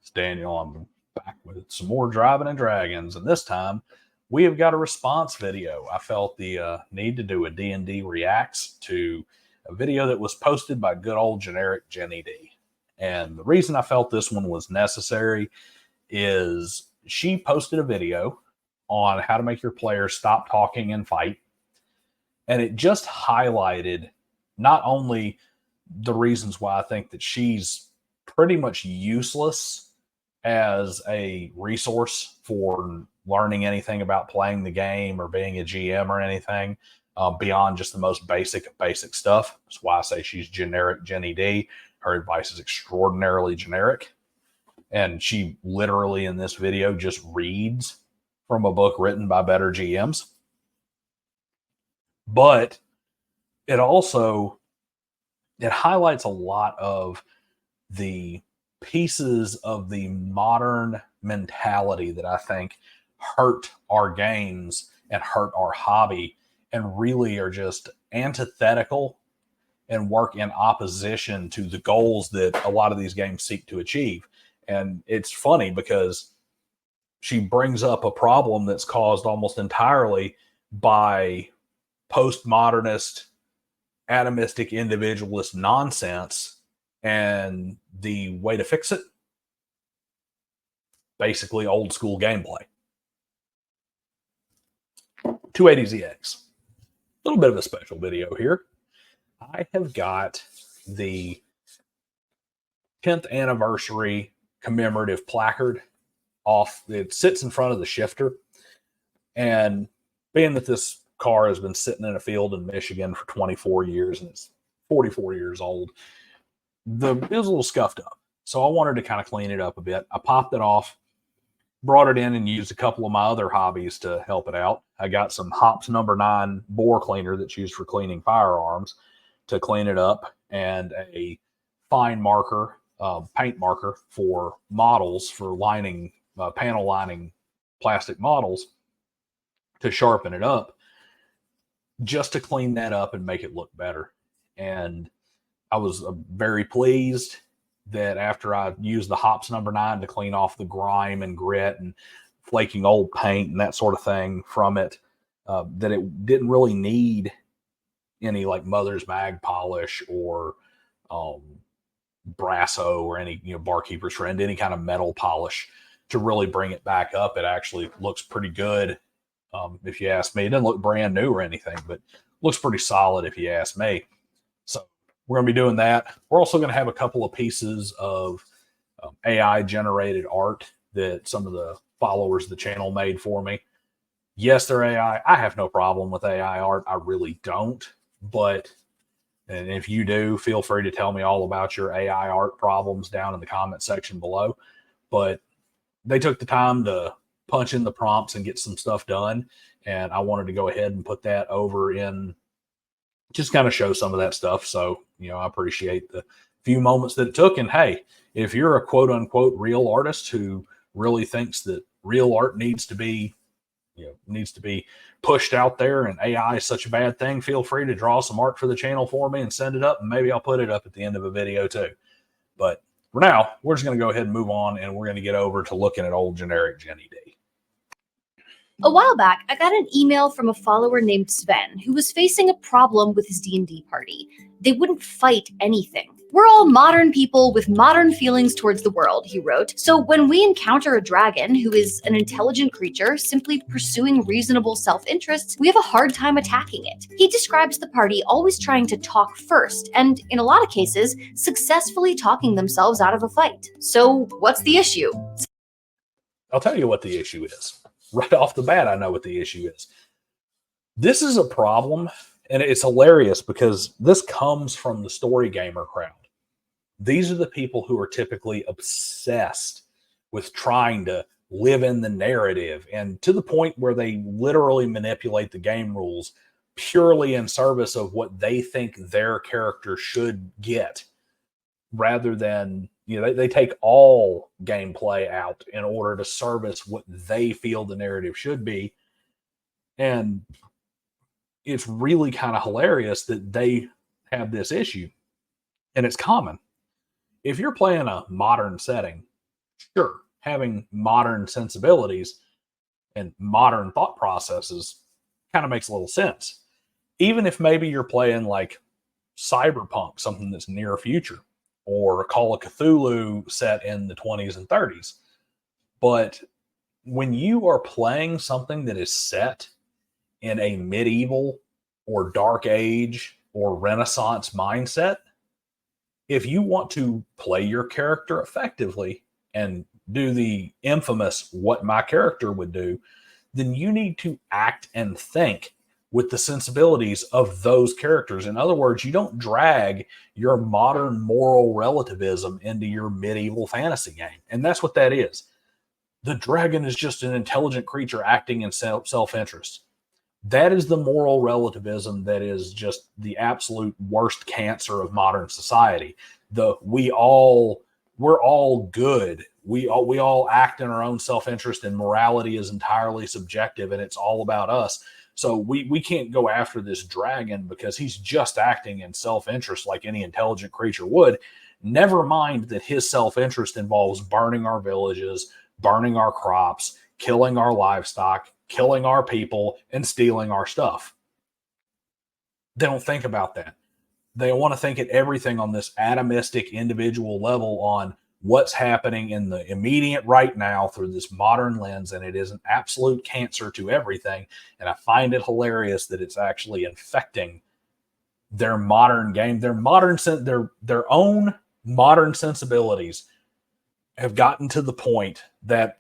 It's Daniel. I'm back with some more Driving and Dragons, and this time we have got a response video. I felt the need to do a D&D reacts to a video that was posted by good old Generic Ginny. And the reason I felt this one was necessary is she posted a video on how to make your players stop talking and fight. And it just highlighted not only the reasons why I think that she's pretty much useless as a resource for learning anything about playing the game or being a GM or anything beyond just the most basic stuff. That's why I say she's Generic Ginny D. Her advice is extraordinarily generic. And she literally in this video just reads from a book written by better GMs. But it also, it highlights a lot of the pieces of the modern mentality that I think hurt our games and hurt our hobby and really are just antithetical and work in opposition to the goals that a lot of these games seek to achieve. And it's funny because she brings up a problem that's caused almost entirely by postmodernist, atomistic, individualist nonsense. And the way to fix it, basically old school gameplay. 280ZX. A little bit of a special video here. I have got the 10th anniversary commemorative placard off. It sits in front of the shifter. And being that this car has been sitting in a field in Michigan for 24 years and it's 44 years old, it was a little scuffed up. So I wanted to kind of clean it up a bit. I popped it off, brought it in and used a couple of my other hobbies to help it out. I got some Hops number 9 bore cleaner that's used for cleaning firearms to clean it up, and a fine marker, paint marker for models, for lining, panel lining plastic models to sharpen it up, just to clean that up and make it look better. And I was very pleased that after I used the Hops number 9 to clean off the grime and grit and flaking old paint and that sort of thing from it, that it didn't really need any like Mother's Mag polish or Brasso or any, Barkeeper's Friend, any kind of metal polish to really bring it back up. It actually looks pretty good. If you ask me, it doesn't look brand new or anything, but looks pretty solid if you ask me. So we're going to be doing that. We're also going to have a couple of pieces of AI generated art that some of the followers of the channel made for me. Yes, they're AI. I have no problem with AI art. I really don't. But, and if you do, feel free to tell me all about your AI art problems down in the comment section below. But they took the time to punch in the prompts and get some stuff done. And I wanted to go ahead and put that over in, just kind of show some of that stuff. So, I appreciate the few moments that it took. And hey, if you're a quote unquote real artist who really thinks that real art needs to be pushed out there and AI is such a bad thing, feel free to draw some art for the channel for me and send it up, and maybe I'll put it up at the end of a video too. But for now, we're just going to go ahead and move on, and we're going to get over to looking at old Generic Ginny D. A while back, I got an email from a follower named Sven who was facing a problem with his D&D party. They wouldn't fight anything. We're all modern people with modern feelings towards the world, he wrote. So when we encounter a dragon who is an intelligent creature simply pursuing reasonable self-interests, we have a hard time attacking it. He describes the party always trying to talk first, and in a lot of cases, successfully talking themselves out of a fight. So what's the issue? I'll tell you what the issue is. Right off the bat, I know what the issue is. This is a problem, and it's hilarious because this comes from the story gamer crowd. These are the people who are typically obsessed with trying to live in the narrative, and to the point where they literally manipulate the game rules purely in service of what they think their character should get, rather than, they take all gameplay out in order to service what they feel the narrative should be. And it's really kind of hilarious that they have this issue. And it's common. If you're playing a modern setting, Sure, having modern sensibilities and modern thought processes kind of makes a little sense. Even if maybe you're playing like cyberpunk, something that's near future, or a Call of Cthulhu set in the 20s and 30s. But when you are playing something that is set in a medieval or dark age or Renaissance mindset, if you want to play your character effectively and do the infamous what my character would do, then you need to act and think with the sensibilities of those characters. In other words, you don't drag your modern moral relativism into your medieval fantasy game. And that's what that is. The dragon is just an intelligent creature acting in self-interest. That is the moral relativism that is just the absolute worst cancer of modern society. We're all good. We all act in our own self-interest, and morality is entirely subjective, and it's all about us. So we can't go after this dragon because he's just acting in self-interest like any intelligent creature would. Never mind that his self-interest involves burning our villages, burning our crops, killing our livestock, killing our people, and stealing our stuff. They don't think about that. They want to think at everything on this atomistic individual level on what's happening in the immediate right now through this modern lens, and it is an absolute cancer to everything. And I find it hilarious that it's actually infecting their modern game. Their own modern sensibilities have gotten to the point that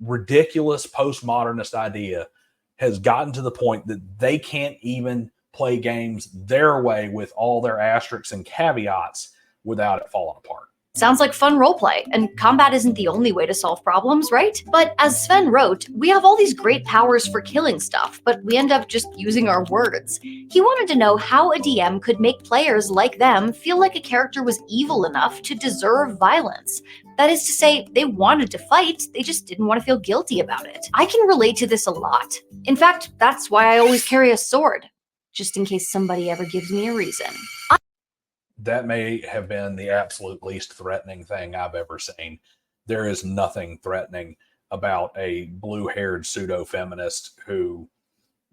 ridiculous postmodernist idea has gotten to the point that they can't even play games their way with all their asterisks and caveats without it falling apart. Sounds like fun roleplay, and combat isn't the only way to solve problems, right? But as Sven wrote, we have all these great powers for killing stuff, but we end up just using our words. He wanted to know how a DM could make players like them feel like a character was evil enough to deserve violence. That is to say, they wanted to fight, they just didn't want to feel guilty about it. I can relate to this a lot. In fact, that's why I always carry a sword, just in case somebody ever gives me a reason. That may have been the absolute least threatening thing I've ever seen. There is nothing threatening about a blue-haired pseudo-feminist who,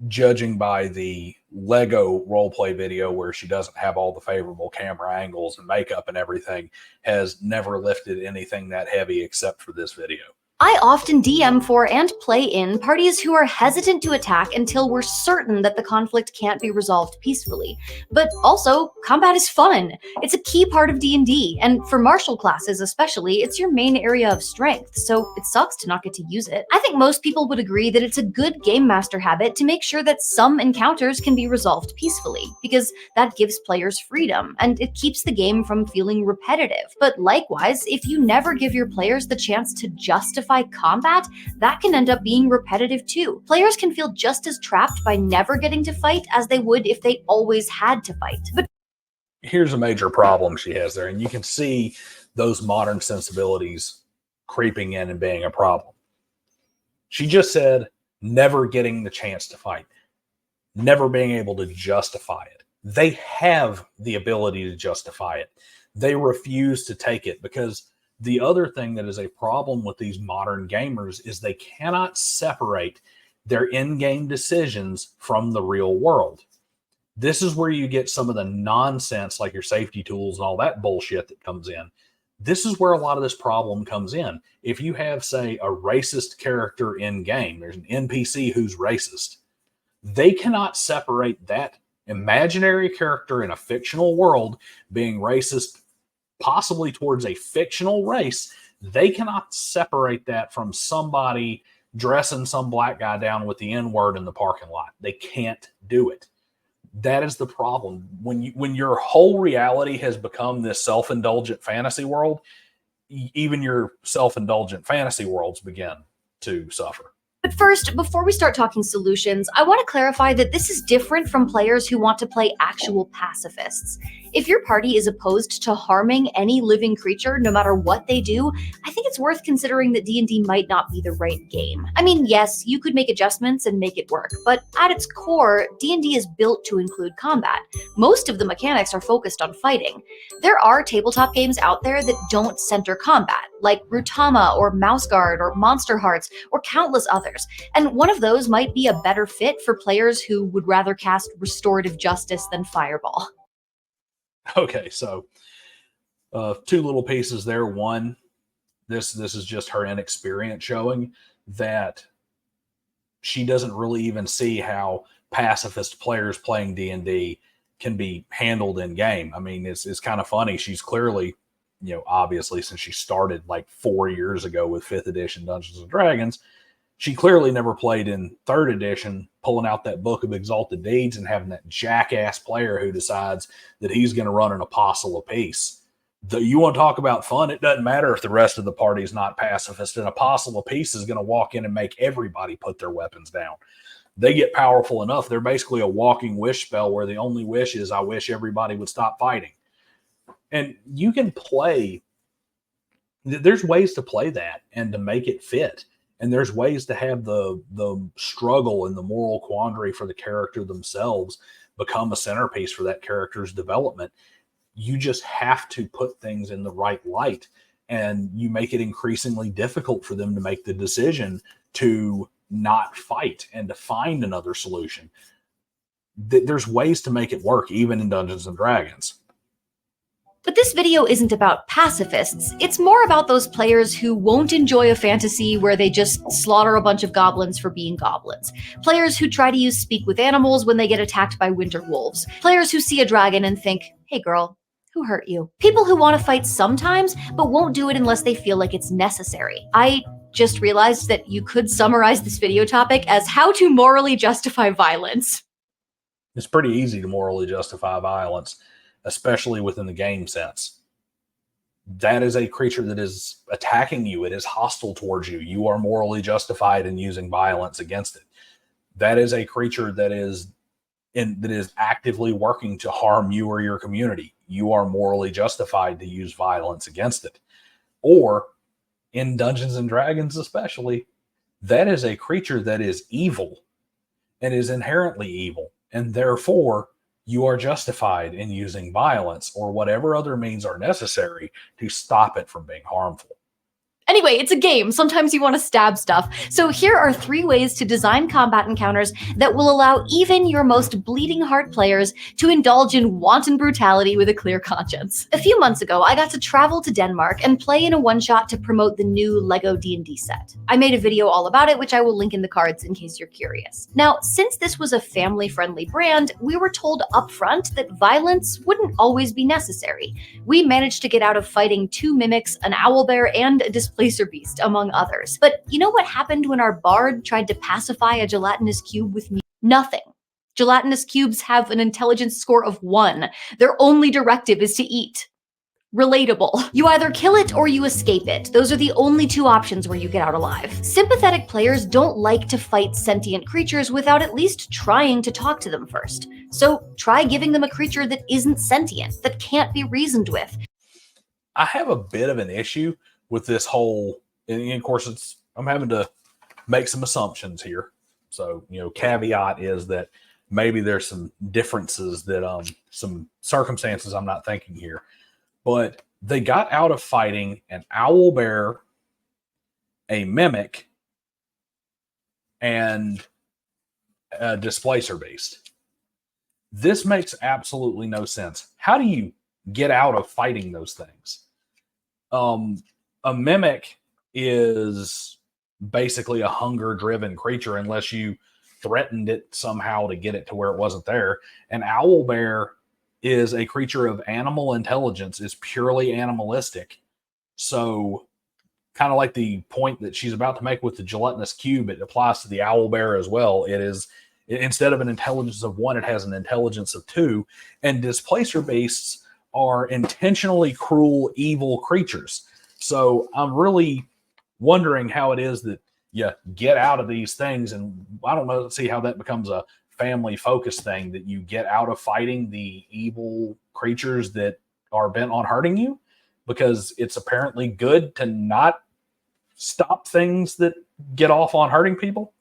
judging by the Lego roleplay video where she doesn't have all the favorable camera angles and makeup and everything, has never lifted anything that heavy except for this video. I often DM for and play in parties who are hesitant to attack until we're certain that the conflict can't be resolved peacefully. But also, combat is fun. It's a key part of D&D, and for martial classes especially, it's your main area of strength, so it sucks to not get to use it. I think most people would agree that it's a good game master habit to make sure that some encounters can be resolved peacefully, because that gives players freedom, and it keeps the game from feeling repetitive. But likewise, if you never give your players the chance to justify combat, that can end up being repetitive too. Players can feel just as trapped by never getting to fight as they would if they always had to fight. But here's a major problem she has there, and you can see those modern sensibilities creeping in and being a problem. She just said never getting the chance to fight, never being able to justify it. They have the ability to justify it. They refuse to take it because the other thing that is a problem with these modern gamers is they cannot separate their in-game decisions from the real world. This is where you get some of the nonsense like your safety tools and all that bullshit that comes in. This is where a lot of this problem comes in. If you have, say, a racist character in-game, there's an NPC who's racist, they cannot separate that imaginary character in a fictional world being racist possibly towards a fictional race. They cannot separate that from somebody dressing some black guy down with the N-word in the parking lot. They can't do it. That is the problem. When your whole reality has become this self-indulgent fantasy world, even your self-indulgent fantasy worlds begin to suffer. But first, before we start talking solutions, I want to clarify that this is different from players who want to play actual pacifists. If your party is opposed to harming any living creature, no matter what they do, I think it's worth considering that D&D might not be the right game. I mean, yes, you could make adjustments and make it work, but at its core, D&D is built to include combat. Most of the mechanics are focused on fighting. There are tabletop games out there that don't center combat, like Rutama or Mouse Guard or Monster Hearts or countless others, and one of those might be a better fit for players who would rather cast Restorative Justice than Fireball. Okay, so two little pieces there. One, this is just her inexperience showing that she doesn't really even see how pacifist players playing D&D can be handled in game. I mean, it's kind of funny. She's clearly, obviously since she started like 4 years ago with 5th edition Dungeons and Dragons, she clearly never played in 3rd edition, pulling out that book of Exalted Deeds and having that jackass player who decides that he's going to run an apostle of peace. You want to talk about fun? It doesn't matter if the rest of the party is not pacifist. An apostle of peace is going to walk in and make everybody put their weapons down. They get powerful enough. They're basically a walking wish spell where the only wish is, I wish everybody would stop fighting. And you can play, there's ways to play that and to make it fit. And there's ways to have the struggle and the moral quandary for the character themselves become a centerpiece for that character's development. You just have to put things in the right light, and you make it increasingly difficult for them to make the decision to not fight and to find another solution. There's ways to make it work, even in Dungeons and Dragons. But this video isn't about pacifists. It's more about those players who won't enjoy a fantasy where they just slaughter a bunch of goblins for being goblins. Players who try to use speak with animals when they get attacked by winter wolves. Players who see a dragon and think, hey girl, who hurt you? People who want to fight sometimes, but won't do it unless they feel like it's necessary. I just realized that you could summarize this video topic as how to morally justify violence. It's pretty easy to morally justify violence, especially within the game sense. That is a creature that is attacking you. It is hostile towards you. You are morally justified in using violence against it. That is a creature that is actively working to harm you or your community. You are morally justified to use violence against it. Or, in Dungeons and Dragons especially, that is a creature that is evil and is inherently evil, and therefore you are justified in using violence or whatever other means are necessary to stop it from being harmful. Anyway, it's a game. Sometimes you want to stab stuff. So here are 3 ways to design combat encounters that will allow even your most bleeding heart players to indulge in wanton brutality with a clear conscience. A few months ago, I got to travel to Denmark and play in a one-shot to promote the new LEGO D&D set. I made a video all about it, which I will link in the cards in case you're curious. Now, since this was a family-friendly brand, we were told upfront that violence wouldn't always be necessary. We managed to get out of fighting 2 mimics, an owlbear, and a displacer beast, among others. But you know what happened when our bard tried to pacify a gelatinous cube with me? Nothing. Gelatinous cubes have an intelligence score of 1. Their only directive is to eat. Relatable. You either kill it or you escape it. Those are the only 2 options where you get out alive. Sympathetic players don't like to fight sentient creatures without at least trying to talk to them first. So try giving them a creature that isn't sentient, that can't be reasoned with. I have a bit of an issue with this whole, and of course I'm having to make some assumptions here. So, caveat is that maybe there's some differences that, some circumstances I'm not thinking here, but they got out of fighting an owlbear, a mimic, and a displacer beast. This makes absolutely no sense. How do you get out of fighting those things? A mimic is basically a hunger-driven creature unless you threatened it somehow to get it to where it wasn't there. An owlbear is a creature of animal intelligence, is purely animalistic. So kind of like the point that she's about to make with the gelatinous cube, it applies to the owlbear as well. It is, instead of an intelligence of 1, it has an intelligence of 2. And displacer beasts are intentionally cruel, evil creatures. So I'm really wondering how it is that you get out of these things. And I don't know, see how that becomes a family focus thing that you get out of fighting the evil creatures that are bent on hurting you, because it's apparently good to not stop things that get off on hurting people.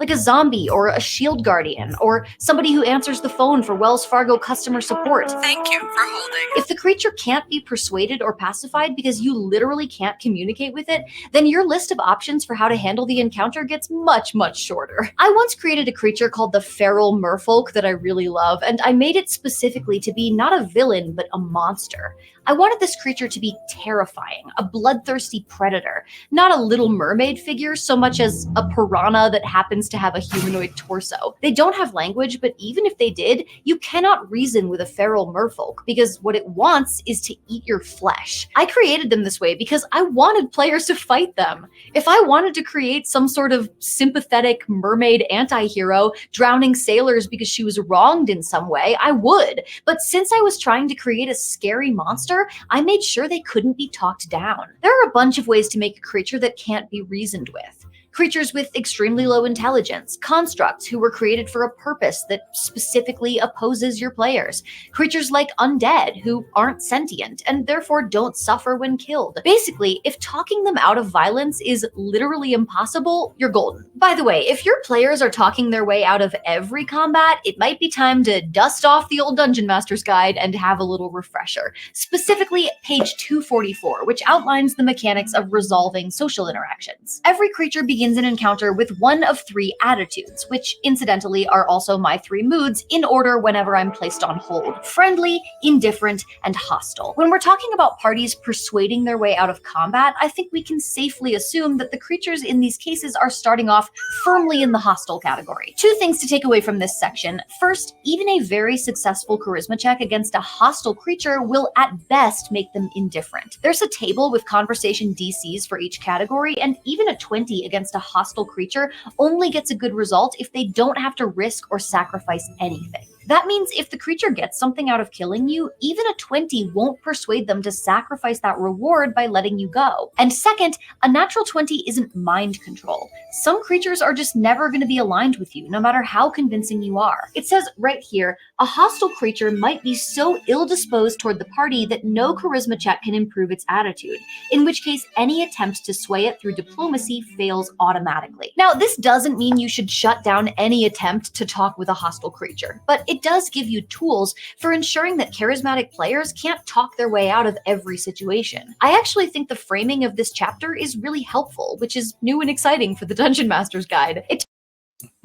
Like a zombie or a shield guardian or somebody who answers the phone for Wells Fargo customer support. Thank you for holding. If the creature can't be persuaded or pacified because you literally can't communicate with it, then your list of options for how to handle the encounter gets much, much shorter. I once created a creature called the Feral Merfolk that I really love, and I made it specifically to be not a villain, but a monster. I wanted this creature to be terrifying, a bloodthirsty predator, not a Little Mermaid figure so much as a piranha that happens to have a humanoid torso. They don't have language, but even if they did, you cannot reason with a feral merfolk because what it wants is to eat your flesh. I created them this way because I wanted players to fight them. If I wanted to create some sort of sympathetic mermaid anti-hero drowning sailors because she was wronged in some way, I would. But since I was trying to create a scary monster, I made sure they couldn't be talked down. There are a bunch of ways to make a creature that can't be reasoned with. Creatures with extremely low intelligence, constructs who were created for a purpose that specifically opposes your players, creatures like undead who aren't sentient and therefore don't suffer when killed. Basically, if talking them out of violence is literally impossible, you're golden. By the way, if your players are talking their way out of every combat, it might be time to dust off the old Dungeon Master's Guide and have a little refresher. Specifically, page 244, which outlines the mechanics of resolving social interactions. Every creature begins an encounter with one of 3 attitudes, which incidentally are also my 3 moods in order whenever I'm placed on hold: friendly, indifferent, and hostile. When we're talking about parties persuading their way out of combat, I think we can safely assume that the creatures in these cases are starting off firmly in the hostile category. 2 things to take away from this section. First, even a very successful charisma check against a hostile creature will at best make them indifferent. There's a table with conversation DCs for each category, and even a 20 against a hostile creature only gets a good result if they don't have to risk or sacrifice anything. That means if the creature gets something out of killing you, even a 20 won't persuade them to sacrifice that reward by letting you go. And second, a natural 20 isn't mind control. Some creatures are just never going to be aligned with you, no matter how convincing you are. It says right here, a hostile creature might be so ill-disposed toward the party that no charisma check can improve its attitude, in which case any attempt to sway it through diplomacy fails automatically. Now, this doesn't mean you should shut down any attempt to talk with a hostile creature, but it does give you tools for ensuring that charismatic players can't talk their way out of every situation. I actually think the framing of this chapter is really helpful, which is new and exciting for the Dungeon Master's Guide.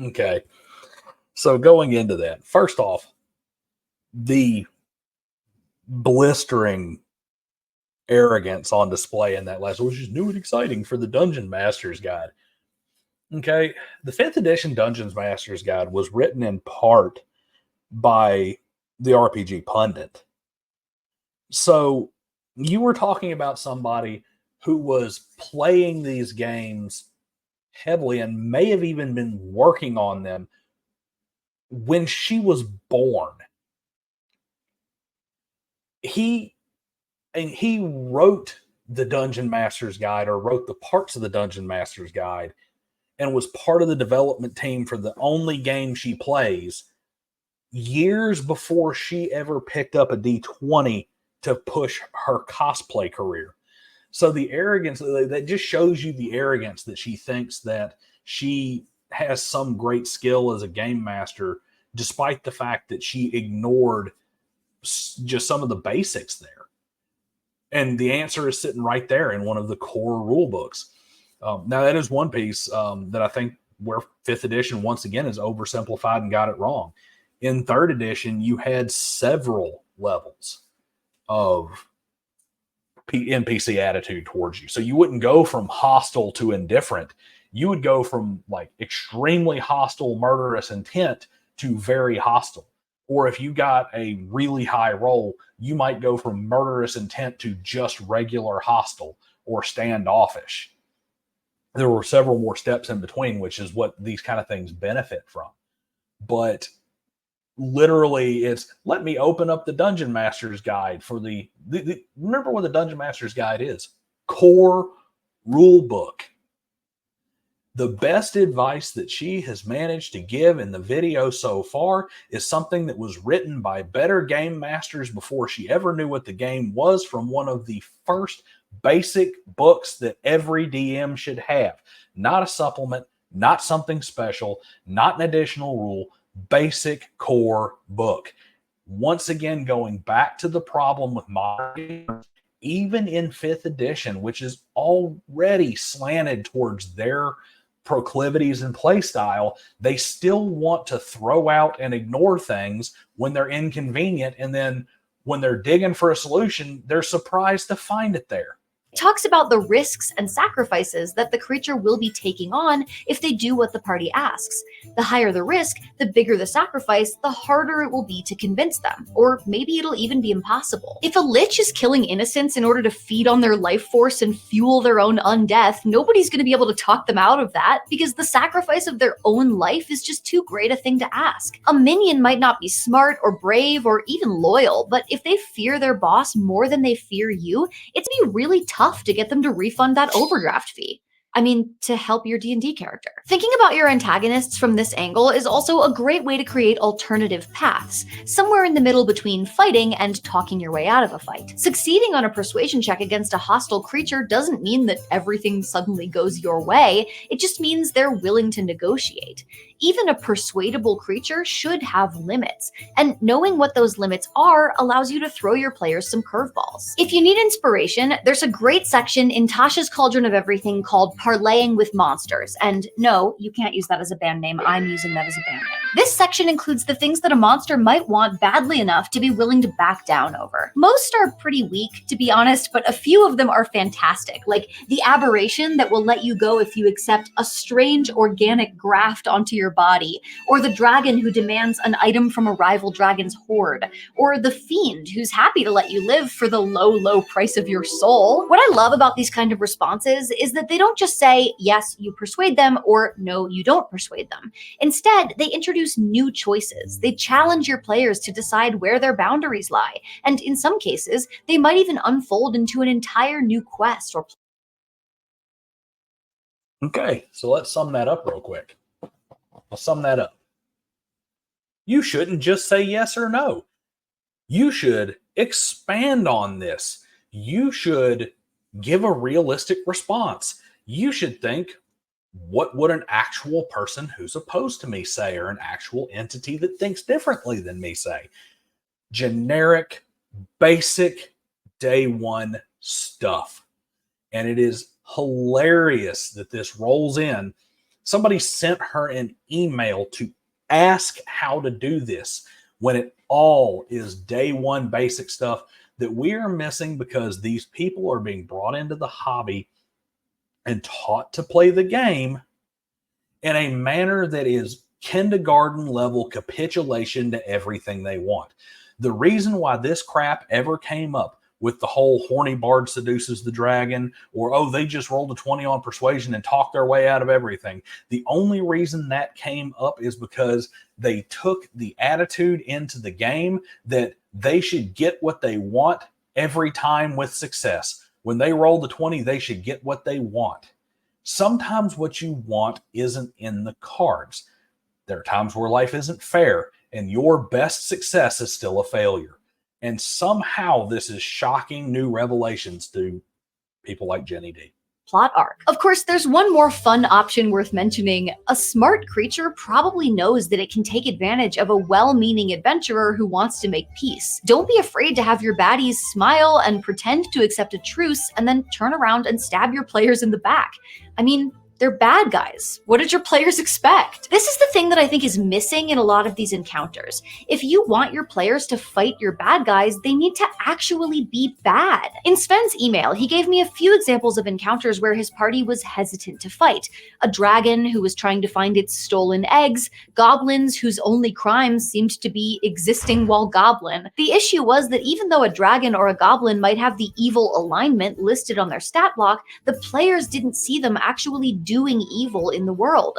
Okay. So going into that, first off, the blistering arrogance on display in that last, which is new and exciting for the Dungeon Master's Guide. Okay. The 5th edition Dungeon Master's Guide was written in part by the RPG Pundit. So you were talking about somebody who was playing these games heavily and may have even been working on them when she was born. He wrote the Dungeon Master's Guide, or wrote the parts of the Dungeon Master's Guide, and was part of the development team for the only game she plays years before she ever picked up a D20 to push her cosplay career. So the arrogance, that just shows you the arrogance that she thinks that she has some great skill as a game master, despite the fact that she ignored just some of the basics there. And the answer is sitting right there in one of the core rule books. Now, that is one piece that I think where 5th edition, once again, is oversimplified and got it wrong. In 3rd edition, you had several levels of NPC attitude towards you. So you wouldn't go from hostile to indifferent. You would go from like extremely hostile, murderous intent to very hostile. Or if you got a really high roll, you might go from murderous intent to just regular hostile or standoffish. There were several more steps in between, which is what these kind of things benefit from. But literally, it's let me open up the Dungeon Master's Guide for the remember what the Dungeon Master's Guide is: core rule book. The best advice that she has managed to give in the video so far is something that was written by better game masters before she ever knew what the game was, from one of the first basic books that every DM should have. Not a supplement, not something special, not an additional rule, basic core book. Once again, going back to the problem with modern games, even in 5th edition, which is already slanted towards their proclivities and play style, they still want to throw out and ignore things when they're inconvenient, and then when they're digging for a solution, they're surprised to find it there. It talks about the risks and sacrifices that the creature will be taking on if they do what the party asks. The higher the risk, the bigger the sacrifice, the harder it will be to convince them, or maybe it'll even be impossible. If a lich is killing innocents in order to feed on their life force and fuel their own undeath, nobody's going to be able to talk them out of that, because the sacrifice of their own life is just too great a thing to ask. A minion might not be smart or brave or even loyal, but if they fear their boss more than they fear you, it's going to be really tough to get them to refund that overdraft fee. I mean, to help your D&D character. Thinking about your antagonists from this angle is also a great way to create alternative paths, somewhere in the middle between fighting and talking your way out of a fight. Succeeding on a persuasion check against a hostile creature doesn't mean that everything suddenly goes your way, it just means they're willing to negotiate. Even a persuadable creature should have limits, and knowing what those limits are allows you to throw your players some curveballs. If you need inspiration, there's a great section in Tasha's Cauldron of Everything called Parlaying with Monsters, and no, you can't use that as a band name, I'm using that as a band name. This section includes the things that a monster might want badly enough to be willing to back down over. Most are pretty weak, to be honest, but a few of them are fantastic, like the aberration that will let you go if you accept a strange organic graft onto your body, or the dragon who demands an item from a rival dragon's hoard, or the fiend who's happy to let you live for the low price of your soul. What I love about these kind of responses is that they don't just say, yes, you persuade them, or no, you don't persuade them. Instead, they introduce new choices. They challenge your players to decide where their boundaries lie, and in some cases, they might even unfold into an entire new quest or. Okay, so let's sum that up real quick. I'll sum that up. You shouldn't just say yes or no. You should expand on this. You should give a realistic response. You should think, what would an actual person who's opposed to me say, or an actual entity that thinks differently than me say? Generic, basic, day one stuff. And it is hilarious that this rolls in. Somebody sent her an email to ask how to do this, when it all is day one basic stuff that we are missing because these people are being brought into the hobby and taught to play the game in a manner that is kindergarten level capitulation to everything they want. The reason why this crap ever came up with the whole horny bard seduces the dragon, or, oh, they just rolled a 20 on persuasion and talked their way out of everything. The only reason that came up is because they took the attitude into the game that they should get what they want every time with success. When they roll the 20, they should get what they want. Sometimes what you want isn't in the cards. There are times where life isn't fair, and your best success is still a failure. And somehow this is shocking new revelations to people like Jenny D. Plot arc. Of course, there's one more fun option worth mentioning. A smart creature probably knows that it can take advantage of a well-meaning adventurer who wants to make peace. Don't be afraid to have your baddies smile and pretend to accept a truce, and then turn around and stab your players in the back. I mean, they're bad guys. What did your players expect? This is the thing that I think is missing in a lot of these encounters. If you want your players to fight your bad guys, they need to actually be bad. In Sven's email, he gave me a few examples of encounters where his party was hesitant to fight. A dragon who was trying to find its stolen eggs, goblins whose only crimes seemed to be existing while goblin. The issue was that even though a dragon or a goblin might have the evil alignment listed on their stat block, the players didn't see them actually doing evil in the world.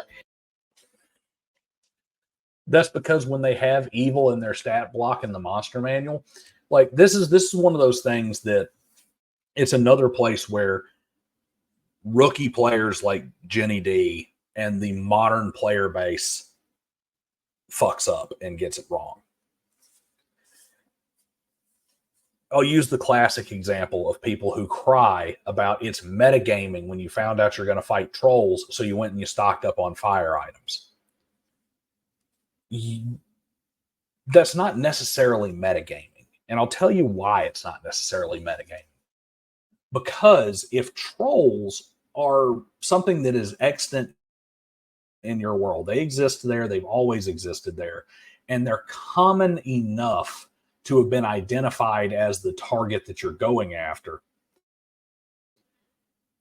That's because when they have evil in their stat block in the monster manual, like this is one of those things that it's another place where rookie players like Jenny D and the modern player base fucks up and gets it wrong. I'll use the classic example of people who cry about it's metagaming when you found out you're going to fight trolls, so you went and you stocked up on fire items. That's not necessarily metagaming. And I'll tell you why it's not necessarily metagaming. Because if trolls are something that is extant in your world, they exist there, they've always existed there, and they're common enough to have been identified as the target that you're going after,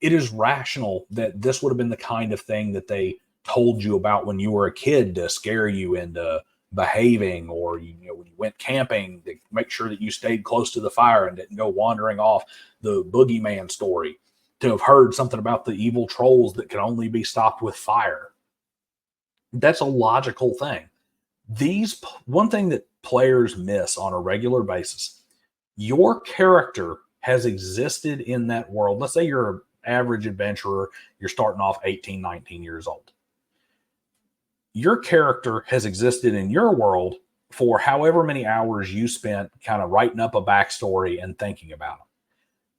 it is rational that this would have been the kind of thing that they told you about when you were a kid to scare you into behaving, or when you went camping to make sure that you stayed close to the fire and didn't go wandering off the boogeyman story, to have heard something about the evil trolls that can only be stopped with fire. That's a logical thing. One thing that players miss on a regular basis, your character has existed in that world. Let's say you're an average adventurer, you're starting off 18, 19 years old. Your character has existed in your world for however many hours you spent kind of writing up a backstory and thinking about them.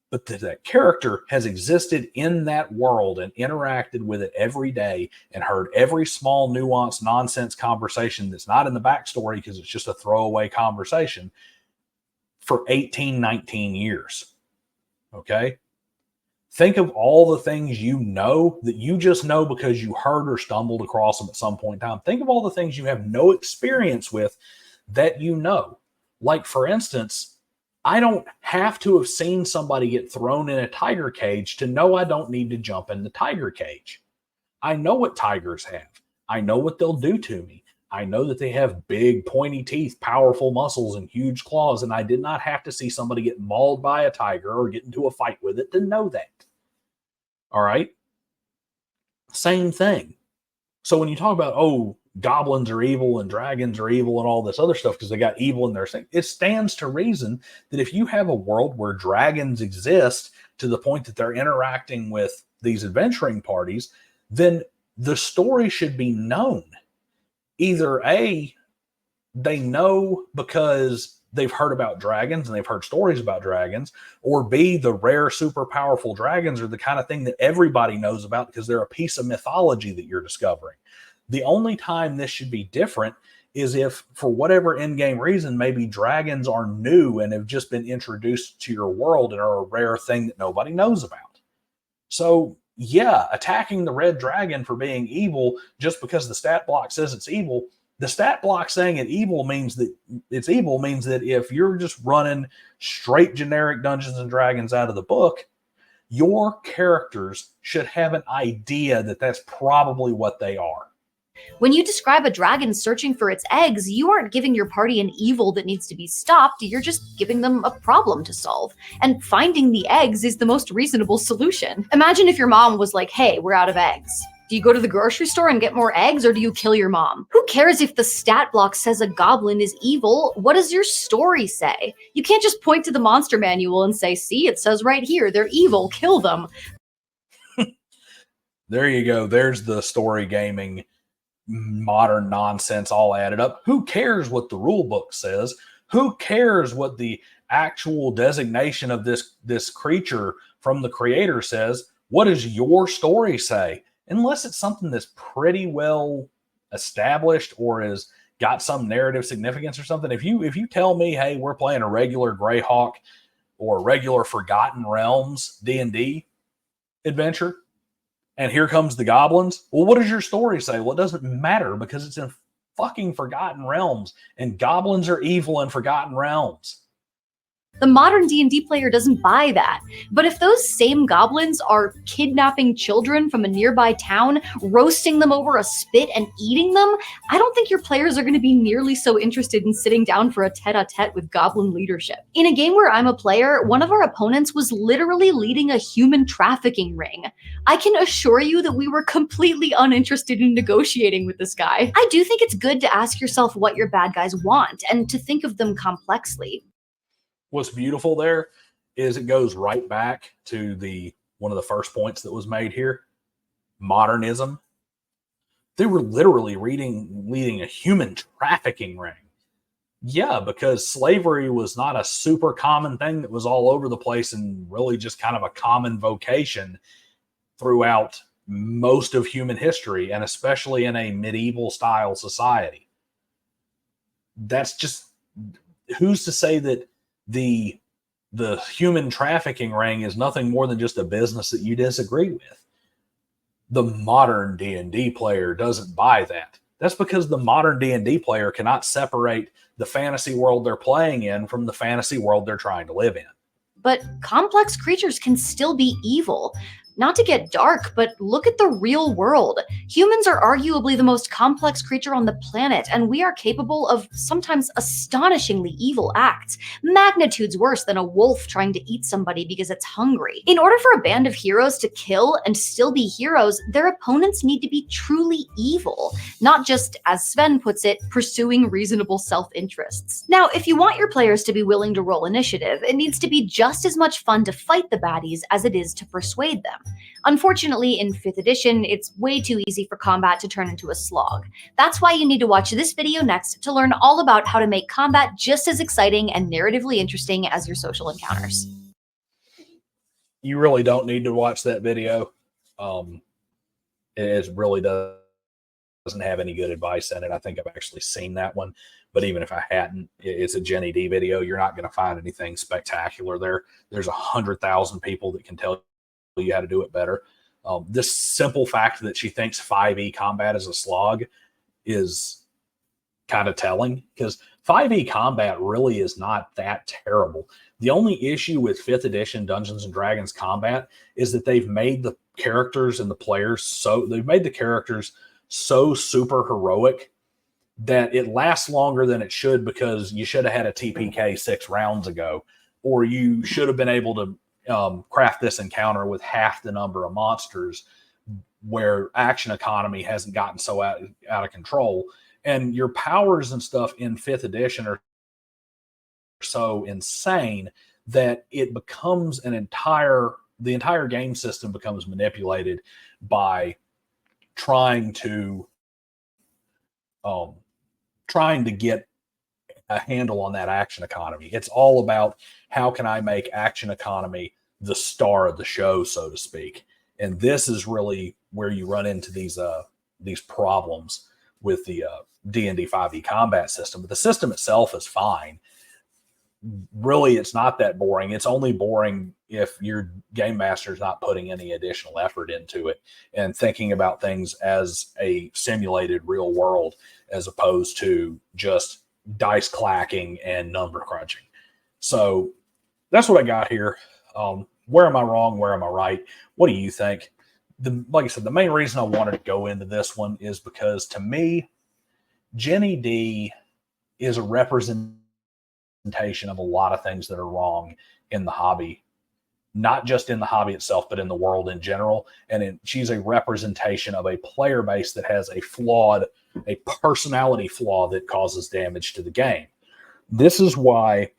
But that character has existed in that world and interacted with it every day and heard every small nuanced nonsense conversation that's not in the backstory because it's just a throwaway conversation for 18, 19 years. Okay? Think of all the things you know that you just know because you heard or stumbled across them at some point in time. Think of all the things you have no experience with that you know. Like, for instance, I don't have to have seen somebody get thrown in a tiger cage to know I don't need to jump in the tiger cage. I know what tigers have. I know what they'll do to me. I know that they have big, pointy teeth, powerful muscles, and huge claws, and I did not have to see somebody get mauled by a tiger or get into a fight with it to know that. All right? Same thing. So when you talk about, goblins are evil and dragons are evil and all this other stuff because they got evil in their thing, it stands to reason that if you have a world where dragons exist to the point that they're interacting with these adventuring parties, then the story should be known. Either A, they know because they've heard about dragons and they've heard stories about dragons, or B, the rare, super powerful dragons are the kind of thing that everybody knows about because they're a piece of mythology that you're discovering. The only time this should be different is if, for whatever in-game reason, maybe dragons are new and have just been introduced to your world and are a rare thing that nobody knows about. So, yeah, attacking the red dragon for being evil just because the stat block says it's evil, the stat block saying it's evil means that if you're just running straight generic Dungeons and Dragons out of the book, your characters should have an idea that that's probably what they are. When you describe a dragon searching for its eggs, you aren't giving your party an evil that needs to be stopped, you're just giving them a problem to solve. And finding the eggs is the most reasonable solution. Imagine if your mom was like, hey, we're out of eggs. Do you go to the grocery store and get more eggs, or do you kill your mom? Who cares if the stat block says a goblin is evil? What does your story say? You can't just point to the monster manual and say, see, it says right here, they're evil, kill them. There you go. There's the story gaming modern nonsense all added up. Who cares what the rule book says? Who cares what the actual designation of this creature from the creator says? What does your story say? Unless it's something that's pretty well established or has got some narrative significance or something. If you tell me, hey, we're playing a regular Greyhawk or regular Forgotten Realms D&D adventure, and here comes the goblins. Well, what does your story say? Well, it doesn't matter because it's in fucking Forgotten Realms, and goblins are evil in Forgotten Realms. The modern D&D player doesn't buy that. But if those same goblins are kidnapping children from a nearby town, roasting them over a spit and eating them, I don't think your players are going to be nearly so interested in sitting down for a tete-a-tete with goblin leadership. In a game where I'm a player, one of our opponents was literally leading a human trafficking ring. I can assure you that we were completely uninterested in negotiating with this guy. I do think it's good to ask yourself what your bad guys want and to think of them complexly. What's beautiful there is it goes right back to one of the first points that was made here. Modernism. They were literally leading a human trafficking ring. Yeah, because slavery was not a super common thing that was all over the place and really just kind of a common vocation throughout most of human history, and especially in a medieval style society. That's just, who's to say that the human trafficking ring is nothing more than just a business that you disagree with? The modern D&D player doesn't buy that. That's because the modern D&D player cannot separate the fantasy world they're playing in from the fantasy world they're trying to live in. But complex creatures can still be evil. Not to get dark, but look at the real world. Humans are arguably the most complex creature on the planet, and we are capable of sometimes astonishingly evil acts, magnitudes worse than a wolf trying to eat somebody because it's hungry. In order for a band of heroes to kill and still be heroes, their opponents need to be truly evil, not just, as Sven puts it, pursuing reasonable self-interests. Now, if you want your players to be willing to roll initiative, it needs to be just as much fun to fight the baddies as it is to persuade them. Unfortunately, in 5th edition, it's way too easy for combat to turn into a slog. That's why you need to watch this video next to learn all about how to make combat just as exciting and narratively interesting as your social encounters. You really don't need to watch that video. It really doesn't have any good advice in it. I think I've actually seen that one, but even if I hadn't, it's a Jenny D video. You're not going to find anything spectacular there. There's 100,000 people that can tell you how to do it better. This simple fact that she thinks 5e combat is a slog is kind of telling, because 5e combat really is not that terrible. The only issue with 5th edition Dungeons and Dragons combat is that they've made the characters and the players so super heroic that it lasts longer than it should, because you should have had a TPK 6 rounds ago, or you should have been able to craft this encounter with half the number of monsters, where action economy hasn't gotten so out of control. And your powers and stuff in 5th edition are so insane that it becomes the entire game system becomes manipulated by trying to get a handle on that action economy. It's all about, how can I make action economy the star of the show, so to speak? And this is really where you run into these problems with the D&D 5e combat system. But the system itself is fine. Really, it's not that boring. It's only boring if your game master is not putting any additional effort into it and thinking about things as a simulated real world, as opposed to just dice clacking and number crunching. So that's what I got here. Where am I wrong? Where am I right? What do you think? Like I said, the main reason I wanted to go into this one is because, to me, Jenny D is a representation of a lot of things that are wrong in the hobby, not just in the hobby itself, but in the world in general. And she's a representation of a player base that has a personality flaw that causes damage to the game. This is why,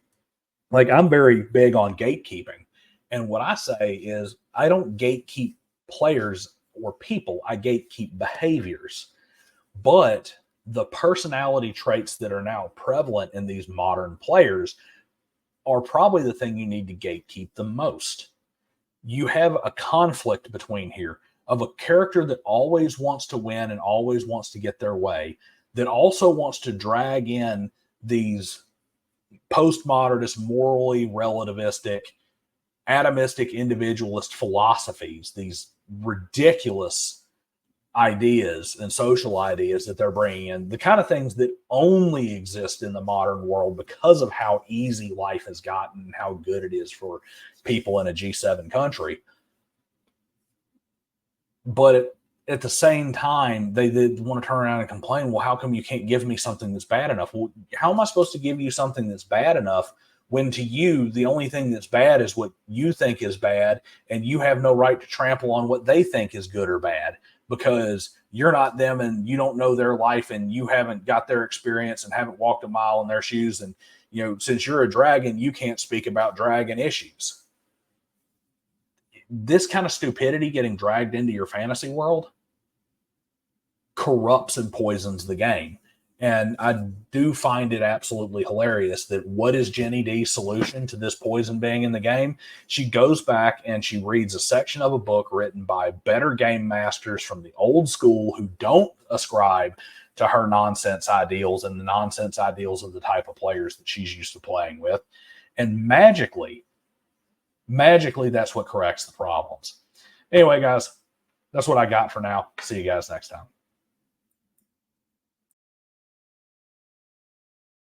like, I'm very big on gatekeeping. And what I say is, I don't gatekeep players or people, I gatekeep behaviors. But the personality traits that are now prevalent in these modern players are probably the thing you need to gatekeep the most. You have a conflict between here of a character that always wants to win and always wants to get their way, that also wants to drag in these postmodernist, morally relativistic, atomistic, individualist philosophies, these ridiculous ideas and social ideas that they're bringing in, the kind of things that only exist in the modern world because of how easy life has gotten and how good it is for people in a G7 country. But at the same time, they want to turn around and complain, well, how come you can't give me something that's bad enough? Well, how am I supposed to give you something that's bad enough when, to you, the only thing that's bad is what you think is bad, and you have no right to trample on what they think is good or bad, because you're not them and you don't know their life and you haven't got their experience and haven't walked a mile in their shoes. And, since you're a dragon, you can't speak about dragon issues. This kind of stupidity getting dragged into your fantasy world, corrupts and poisons the game. And I do find it absolutely hilarious that what is Jenny D's solution to this poison being in the game? She goes back and she reads a section of a book written by better game masters from the old school who don't ascribe to her nonsense ideals and the nonsense ideals of the type of players that she's used to playing with. And magically, that's what corrects the problems. Anyway, guys, that's what I got for now. See you guys next time.